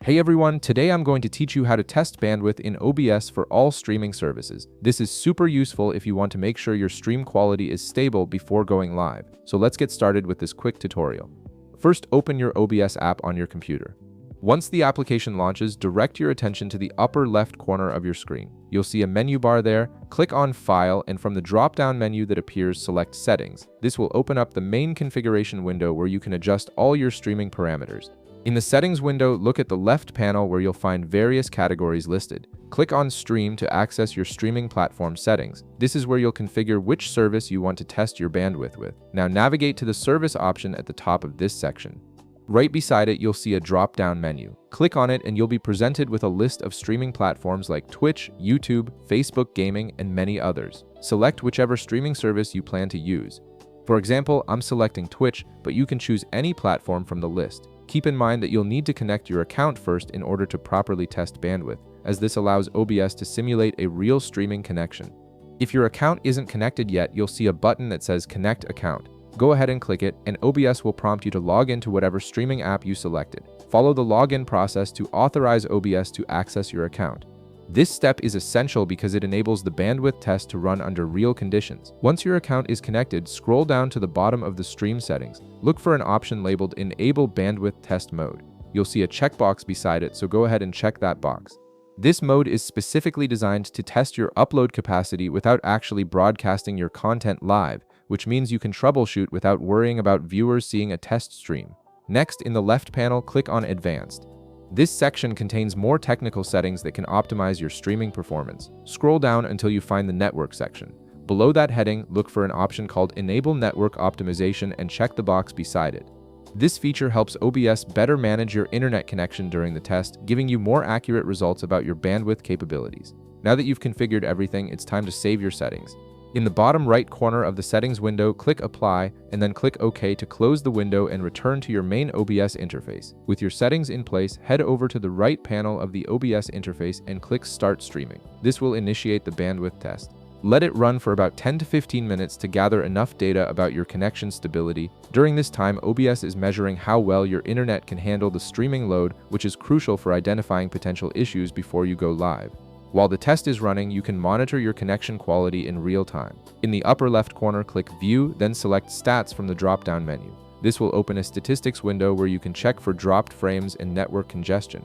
Hey everyone, today I'm going to teach you how to test bandwidth in OBS for all streaming services. This is super useful if you want to make sure your stream quality is stable before going live. So let's get started with this quick tutorial. First, open your OBS app on your computer. Once the application launches, direct your attention to the upper left corner of your screen. You'll see a menu bar there. Click on File, and from the drop-down menu that appears, select Settings. This will open up the main configuration window where you can adjust all your streaming parameters. In the Settings window, look at the left panel where you'll find various categories listed. Click on Stream to access your streaming platform settings. This is where you'll configure which service you want to test your bandwidth with. Now navigate to the service option at the top of this section. Right beside it, you'll see a drop-down menu. Click on it and you'll be presented with a list of streaming platforms like Twitch, YouTube, Facebook Gaming, and many others. Select whichever streaming service you plan to use. For example, I'm selecting Twitch, but you can choose any platform from the list. Keep in mind that you'll need to connect your account first in order to properly test bandwidth, as this allows OBS to simulate a real streaming connection. If your account isn't connected yet, you'll see a button that says Connect Account. Go ahead and click it, and OBS will prompt you to log into whatever streaming app you selected. Follow the login process to authorize OBS to access your account. This step is essential because it enables the bandwidth test to run under real conditions. Once your account is connected, scroll down to the bottom of the stream settings. Look for an option labeled Enable Bandwidth Test Mode. You'll see a checkbox beside it, so go ahead and check that box. This mode is specifically designed to test your upload capacity without actually broadcasting your content live, which means you can troubleshoot without worrying about viewers seeing a test stream. Next, in the left panel, click on Advanced. This section contains more technical settings that can optimize your streaming performance. Scroll down until you find the Network section. Below that heading, look for an option called Enable Network Optimization and check the box beside it. This feature helps OBS better manage your internet connection during the test, giving you more accurate results about your bandwidth capabilities. Now that you've configured everything, it's time to save your settings. In the bottom right corner of the settings window, click Apply, and then click OK to close the window and return to your main OBS interface. With your settings in place, head over to the right panel of the OBS interface and click Start Streaming. This will initiate the bandwidth test. Let it run for about 10 to 15 minutes to gather enough data about your connection stability. During this time, OBS is measuring how well your internet can handle the streaming load, which is crucial for identifying potential issues before you go live. While the test is running, you can monitor your connection quality in real time. In the upper left corner, click View, then select Stats from the drop-down menu. This will open a statistics window where you can check for dropped frames and network congestion.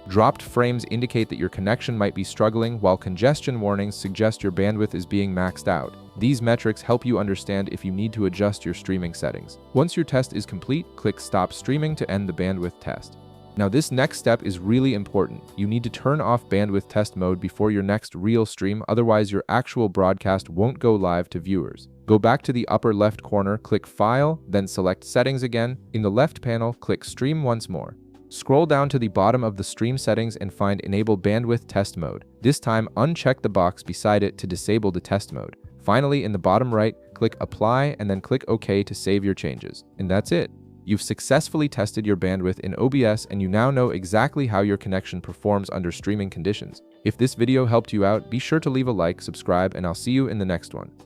Dropped frames indicate that your connection might be struggling, while congestion warnings suggest your bandwidth is being maxed out. These metrics help you understand if you need to adjust your streaming settings. Once your test is complete, click Stop Streaming to end the bandwidth test. Now this next step is really important. You need to turn off bandwidth test mode before your next real stream, otherwise your actual broadcast won't go live to viewers. Go back to the upper left corner, click File, then select Settings again. In the left panel, click Stream once more. Scroll down to the bottom of the stream settings and find Enable Bandwidth Test Mode. This time, uncheck the box beside it to disable the test mode. Finally, in the bottom right, click Apply and then click OK to save your changes. And that's it. You've successfully tested your bandwidth in OBS and you now know exactly how your connection performs under streaming conditions. If this video helped you out, be sure to leave a like, subscribe, and I'll see you in the next one.